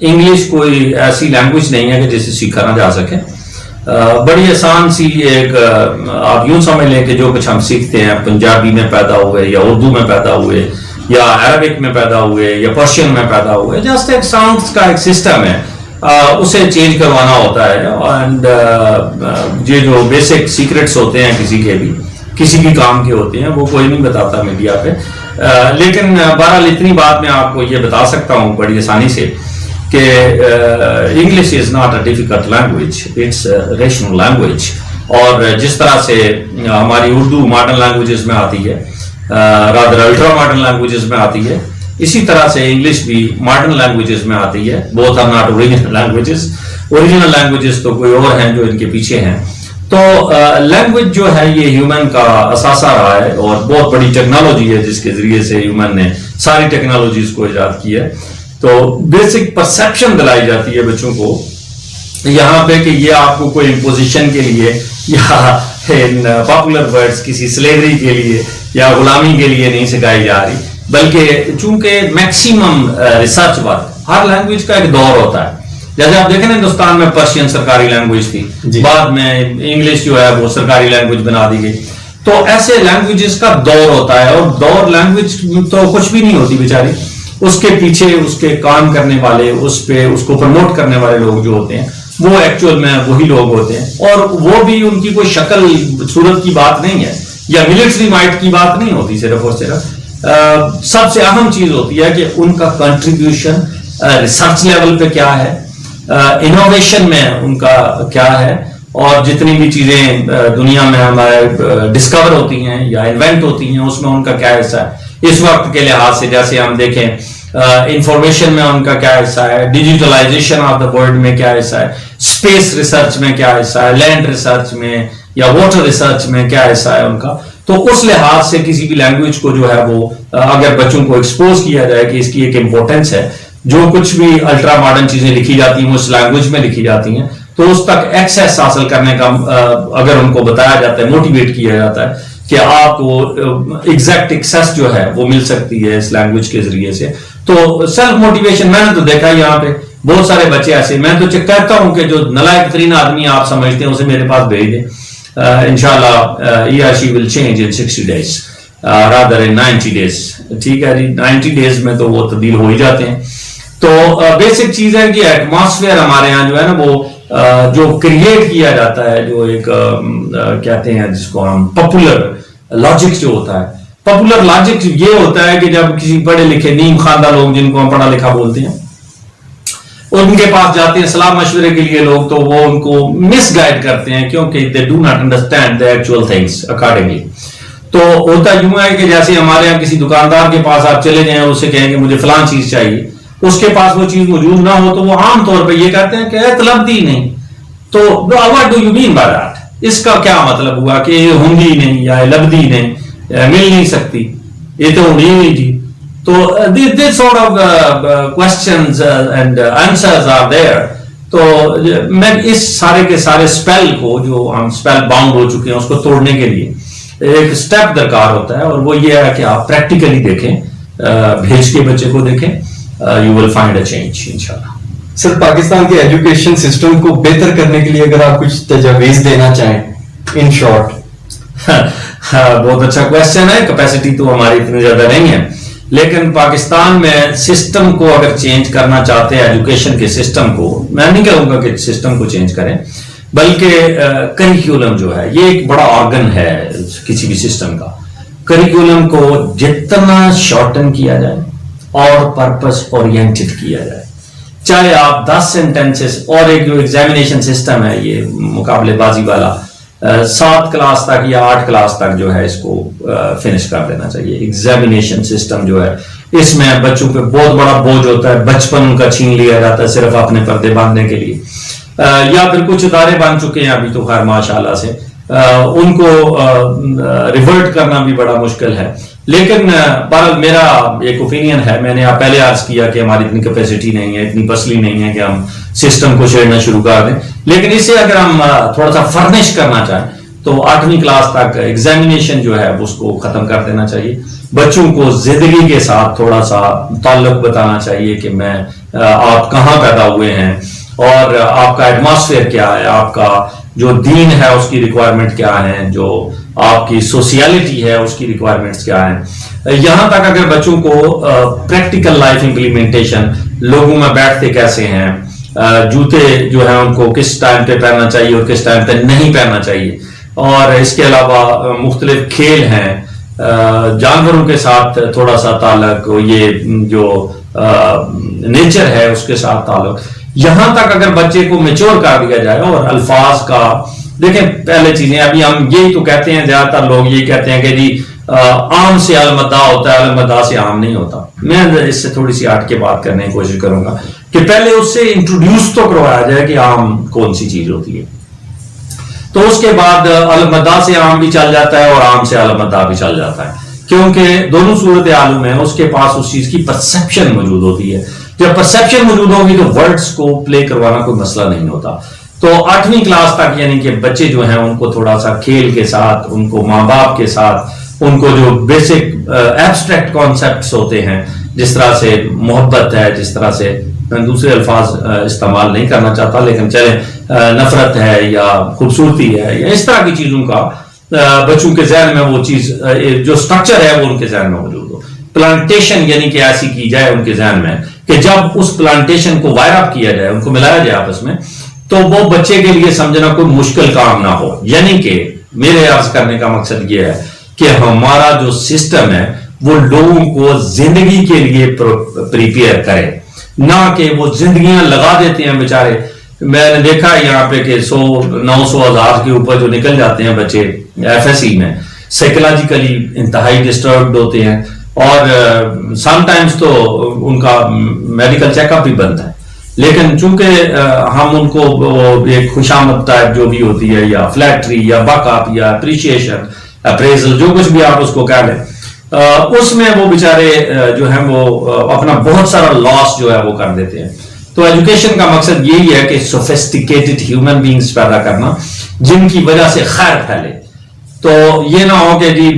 انگلش کوئی ایسی لینگویج نہیں ہے کہ جسے سیکھا نہ جا سکے، بڑی آسان سی ایک آپ یوں سمجھ لیں کہ جو کچھ ہم سیکھتے ہیں پنجابی میں پیدا ہوئے یا اردو میں پیدا ہوئے یا عربک میں پیدا ہوئے یا پرشین میں پیدا ہوئے, جسٹ ایک ساؤنڈس کا ایک سسٹم ہے, اسے چینج کروانا ہوتا ہے. اینڈ یہ جو بیسک سیکرٹس ہوتے ہیں کسی کے بھی, کسی بھی کام کے ہوتے ہیں, وہ کوئی نہیں بتاتا میڈیا پہ. لیکن بہرحال اتنی بات میں آپ کو یہ بتا سکتا ہوں بڑی آسانی سے کہ English is not a difficult language, it's rational language. اور جس طرح سے ہماری اردو ماڈرن لینگویجز میں آتی ہے, رادر الٹرا ماڈرن لینگویجز میں آتی ہے, اسی طرح سے انگلش بھی ماڈرن لینگویجز میں آتی ہے. Both are not original languages, original languages تو کوئی اور ہیں جو ان کے پیچھے ہیں. تو لینگویج جو ہے یہ ہیومن کا اثاثہ رہا ہے, اور بہت بڑی ٹیکنالوجی ہے جس کے ذریعے سے ہیومن نے ساری ٹیکنالوجیز کو ایجاد کی ہے. تو بیسک پرسیپشن دلائی جاتی ہے بچوں کو یہاں پہ کہ یہ آپ کو کوئی امپوزیشن کے لیے یا پاپولر ورڈز کسی سلیوری کے لیے یا غلامی کے لیے نہیں سکھائی جا رہی, بلکہ چونکہ میکسیمم ریسرچ ورک, ہر لینگویج کا ایک دور ہوتا ہے. جیسے آپ دیکھیں نا ہندوستان میں پرشین سرکاری لینگویج تھی, بعد میں انگلش جو ہے وہ سرکاری لینگویج بنا دی گئی. تو ایسے لینگویجز کا دور ہوتا ہے, اور دور لینگویج تو کچھ بھی نہیں ہوتی بیچاری, اس کے پیچھے اس کے کام کرنے والے, اس پہ اس کو پروموٹ کرنے والے لوگ جو ہوتے ہیں وہ ایکچوئل میں وہی لوگ ہوتے ہیں. اور وہ بھی ان کی کوئی شکل صورت کی بات نہیں ہے یا ملٹری مائٹ کی بات نہیں ہوتی, صرف اور صرف سب سے اہم چیز ہوتی ہے کہ ان کا کنٹریبیوشن ریسرچ لیول پہ کیا ہے, انوویشن میں ان کا کیا ہے, اور جتنی بھی چیزیں دنیا میں ہمارے ڈسکور ہوتی ہیں یا انوینٹ ہوتی ہیں اس میں ان کا کیا حصہ ہے. اس وقت کے لحاظ سے جیسے ہم دیکھیں انفارمیشن میں ان کا کیا حصہ ہے, ڈیجیٹلائزیشن آف دا ورلڈ میں کیا حصہ ہے, اسپیس ریسرچ میں کیا حصہ ہے, لینڈ ریسرچ میں یا واٹر ریسرچ میں کیا حصہ ہے ان کا. تو اس لحاظ سے کسی بھی لینگویج کو جو ہے وہ اگر بچوں کو ایکسپوز کیا جائے کہ اس کی ایک امپورٹنس ہے, جو کچھ بھی الٹرا ماڈرن چیزیں لکھی جاتی ہیں وہ اس لینگویج میں لکھی جاتی ہیں, تو اس تک ایکسیس حاصل کرنے کا اگر ان کو بتایا جاتا ہے, موٹیویٹ کیا جاتا ہے کہ آپ کو ایگزیکٹ ایکسیس جو ہے وہ مل سکتی ہے اس لینگویج کے ذریعے سے. تو سیلف موٹیویشن میں نے تو دیکھا یہاں پہ بہت سارے بچے ایسے, میں تو کہتا ہوں کہ جو نلائق ترین آدمی آپ سمجھتے ہیں اسے میرے پاس بھیج دیں, انشاءاللہ he or she will change in 60 days rather in 90 days. ٹھیک ہے جی, 90 days میں تو وہ تبدیل ہو ہی جاتے ہیں. تو بیسک چیز ہے کہ ایٹماسفیئر ہمارے یہاں جو ہے نا وہ جو کریٹ کیا جاتا ہے, جو ایک کہتے ہیں جس کو ہم پاپولر لاجک جو ہوتا ہے, پاپولر لاجک یہ ہوتا ہے کہ جب کسی پڑھے لکھے نیم خواندہ لوگ جن کو ہم پڑھا لکھا بولتے ہیں ان کے پاس جاتے ہیں صلاح مشورے کے لیے لوگ, تو وہ ان کو مس گائڈ کرتے ہیں کیونکہ they do not understand the actual things accordingly. تو ہوتا یوں ہے کہ جیسے ہمارے یہاں کسی دکاندار کے پاس آپ چلے جائیں, اس سے کہیں کہ مجھے فلاں چیز چاہیے, اس کے پاس وہ چیز موجود نہ ہو تو وہ عام طور پہ یہ کہتے ہیں کہ طلب دی نہیں. تو what do you mean by that? اس کا کیا مطلب ہوا کہ یہ ہوں گی نہیں یا لبدی نہیں, مل نہیں سکتی, یہ تو ہونی نہیں تھی. تو this sort of questions and answers are there. تو میں اس سارے کے سارے اسپیل کو جو ہم اسپیل باؤنڈ ہو چکے ہیں اس کو توڑنے کے لیے ایک اسٹیپ درکار ہوتا ہے, اور وہ یہ ہے کہ آپ پریکٹیکلی دیکھیں, بھیج کے بچے کو دیکھیں, you will find a change انشاءاللہ. سر, پاکستان کے ایجوکیشن سسٹم کو بہتر کرنے کے لیے اگر آپ کچھ تجاویز دینا چاہیں ان شارٹ. بہت اچھا کویسچن ہے. کیپیسٹی تو ہماری اتنی زیادہ نہیں ہے, لیکن پاکستان میں سسٹم کو اگر چینج کرنا چاہتے ہیں, ایجوکیشن کے سسٹم کو, میں نہیں کہوں گا کہ سسٹم کو چینج کریں, بلکہ کریکولم جو ہے یہ ایک بڑا آرگن ہے کسی بھی سسٹم کا. کریکولم کو جتنا شارٹن کیا جائے اور پرپس اورینٹڈ کیا جائے, چاہے آپ 10 سینٹینسز, اور ایک جو ایگزامینیشن سسٹم ہے یہ مقابلے بازی والا, 7 کلاس تک یا 8 کلاس تک جو ہے اس کو فنش کر دینا چاہیے. ایگزامینیشن سسٹم جو ہے اس میں بچوں پہ بہت بڑا بوجھ ہوتا ہے, بچپن ان کا چھین لیا جاتا ہے صرف اپنے پردے باندھنے کے لیے, یا پھر کچھ ادارے بن چکے ہیں ابھی تو خیر ماشاءاللہ سے, ان کو ریورٹ کرنا بھی بڑا مشکل ہے. لیکن بہرحال میرا ایک اوپینین ہے, میں نے پہلے عرض کیا کہ ہماری اتنی کیپیسٹی نہیں ہے, اتنی پسلی نہیں ہے کہ ہم سسٹم کو چھیڑنا شروع کر دیں. لیکن اسے اگر ہم تھوڑا سا فرنش کرنا چاہیں تو 8ویں کلاس تک ایگزامینیشن جو ہے اس کو ختم کر دینا چاہیے. بچوں کو زندگی کے ساتھ تھوڑا سا تعلق بتانا چاہیے کہ میں آپ کہاں پیدا ہوئے ہیں, اور آپ کا ایٹماسفیئر کیا ہے, آپ کا جو دین ہے اس کی ریکوائرمنٹ کیا ہے, جو آپ کی سوسیالٹی ہے اس کی ریکوائرمنٹس کیا ہیں. یہاں تک اگر بچوں کو پریکٹیکل لائف امپلیمنٹیشن، لوگوں میں بیٹھتے کیسے ہیں، جوتے جو ہیں ان کو کس ٹائم پہ پہننا چاہیے اور کس ٹائم پہ نہیں پہننا چاہیے، اور اس کے علاوہ مختلف کھیل ہیں، جانوروں کے ساتھ تھوڑا سا تعلق، یہ جو نیچر ہے اس کے ساتھ تعلق، یہاں تک اگر بچے کو میچور کر دیا جائے. اور الفاظ کا دیکھیں، پہلے چیزیں ابھی ہم یہی تو کہتے ہیں، زیادہ تر لوگ یہی کہتے ہیں کہ جی عام سے المدا ہوتا ہے، المدا سے عام نہیں ہوتا. میں اس سے تھوڑی سی ہٹ کے بات کرنے کی کوشش کروں گا کہ پہلے اس سے انٹروڈیوس تو کروایا جائے کہ عام کون سی چیز ہوتی ہے، تو اس کے بعد المدا سے عام بھی چل جاتا ہے اور عام سے المدا بھی چل جاتا ہے، کیونکہ دونوں صورت حال میں اس کے پاس اس چیز کی پرسیپشن موجود ہوتی ہے. جب پرسیپشن موجود ہوگی تو ورڈز کو پلے کروانا کوئی مسئلہ نہیں ہوتا. تو 8ویں کلاس تک یعنی کہ بچے جو ہیں ان کو تھوڑا سا کھیل کے ساتھ، ان کو ماں باپ کے ساتھ، ان کو جو بیسک ایبسٹریکٹ کانسیپٹس ہوتے ہیں، جس طرح سے محبت ہے، جس طرح سے میں دوسرے الفاظ استعمال نہیں کرنا چاہتا لیکن چلیں، نفرت ہے یا خوبصورتی ہے یا اس طرح کی چیزوں کا بچوں کے ذہن میں وہ چیز جو سٹرکچر ہے وہ ان کے ذہن میں موجود ہو. پلانٹیشن یعنی کہ ایسی کی جائے ان کے ذہن میں کہ جب اس پلانٹیشن کو وائر اپ کیا جائے، ان کو ملایا جائے آپس میں، تو وہ بچے کے لیے سمجھنا کوئی مشکل کام نہ ہو. یعنی کہ میرے عرض کرنے کا مقصد یہ ہے کہ ہمارا جو سسٹم ہے وہ لوگوں کو زندگی کے لیے پریپیئر کرے، نہ کہ وہ زندگیاں لگا دیتے ہیں بیچارے. میں نے دیکھا ہے یہاں پہ کہ 100-900,000 کے اوپر جو نکل جاتے ہیں بچے ایف ایس سی میں، سائیکولوجیکلی انتہائی ڈسٹربڈ ہوتے ہیں، اور سم ٹائمز تو ان کا میڈیکل چیک اپ بھی بنتا ہے. لیکن چونکہ ہم ان کو ایک خوشامد ٹائپ جو بھی ہوتی ہے، یا فلیٹری یا بک اپ یا اپریشیشن، اپریزل، جو کچھ بھی آپ اس کو کہہ لیں، اس میں وہ بیچارے جو ہیں وہ اپنا بہت سارا لاس جو ہے وہ کر دیتے ہیں. تو ایجوکیشن کا مقصد یہی ہے کہ سوفسٹیکیٹڈ ہیومن بینگز پیدا کرنا جن کی وجہ سے خیر پھیلے. تو یہ نہ ہو کہ جی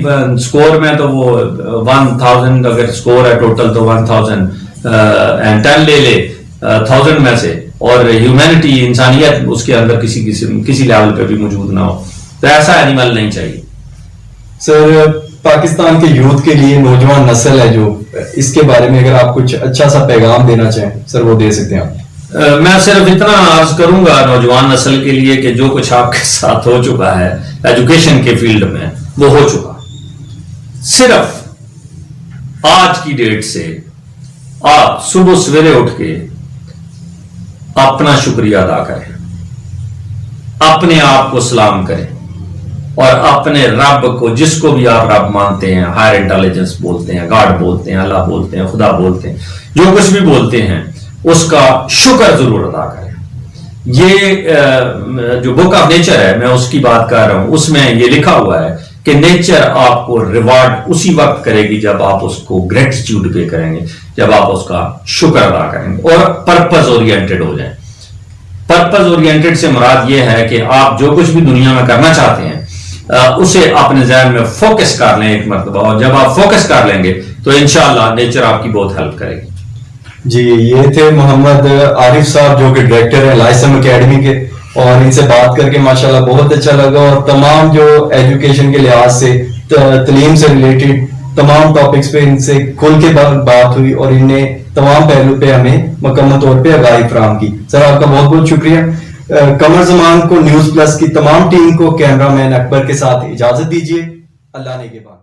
سکور میں تو وہ 1000 اگر سکور ہے ٹوٹل تو 1010 لے لے 1000 میں سے، اور ہیومینٹی، انسانیت اس کے اندر کسی لیول پہ بھی موجود نہ ہو. تو ایسا اینیمل نہیں چاہیے. سر، پاکستان کے یوتھ کے لیے، نوجوان نسل ہے جو، اس کے بارے میں اگر آپ کچھ اچھا سا پیغام دینا چاہیں سر وہ دے سکتے ہیں آپ. میں صرف اتنا عرض کروں گا نوجوان نسل کے لیے کہ جو کچھ آپ کے ساتھ ہو چکا ہے ایجوکیشن کے فیلڈ میں وہ ہو چکا. صرف آج کی ڈیٹ سے آپ صبح سویرے اٹھ کے اپنا شکریہ ادا کریں، اپنے آپ کو سلام کریں، اور اپنے رب کو، جس کو بھی آپ رب مانتے ہیں، ہائر انٹیلیجنس بولتے ہیں، گاڈ بولتے ہیں، اللہ بولتے ہیں، خدا بولتے ہیں، جو کچھ بھی بولتے ہیں، اس کا شکر ضرور ادا کریں. یہ جو بک آف نیچر ہے، میں اس کی بات کر رہا ہوں، اس میں یہ لکھا ہوا ہے کہ نیچر آپ کو ریوارڈ اسی وقت کرے گی جب آپ اس کو گریٹیٹیوڈ پے کریں گے، جب آپ اس کا شکر ادا کریں گے اور پرپز اورینٹڈ ہو جائیں. پرپز اورینٹڈ سے مراد یہ ہے کہ آپ جو کچھ بھی دنیا میں کرنا چاہتے ہیں اسے اپنے ذہن میں فوکس کر لیں ایک مرتبہ، اور جب آپ فوکس کر لیں گے تو انشاءاللہ نیچر آپ کی بہت ہیلپ کرے گی. جی، یہ تھے محمد عارف صاحب جو کہ ڈائریکٹر ہیں لائسم اکیڈمی کے، اور ان سے بات کر کے ماشاءاللہ بہت اچھا لگا، اور تمام جو ایجوکیشن کے لحاظ سے، تعلیم سے ریلیٹڈ تمام ٹاپکس پہ ان سے کھل کے بات ہوئی، اور ان نے تمام پہلو پہ ہمیں مکمل طور پہ آگاہی فراہم کی. سر آپ کا بہت بہت شکریہ. قمر زمان کو، نیوز پلس کی تمام ٹیم کو، کیمرہ مین اکبر کے ساتھ اجازت دیجیے. اللہ نے کے بعد.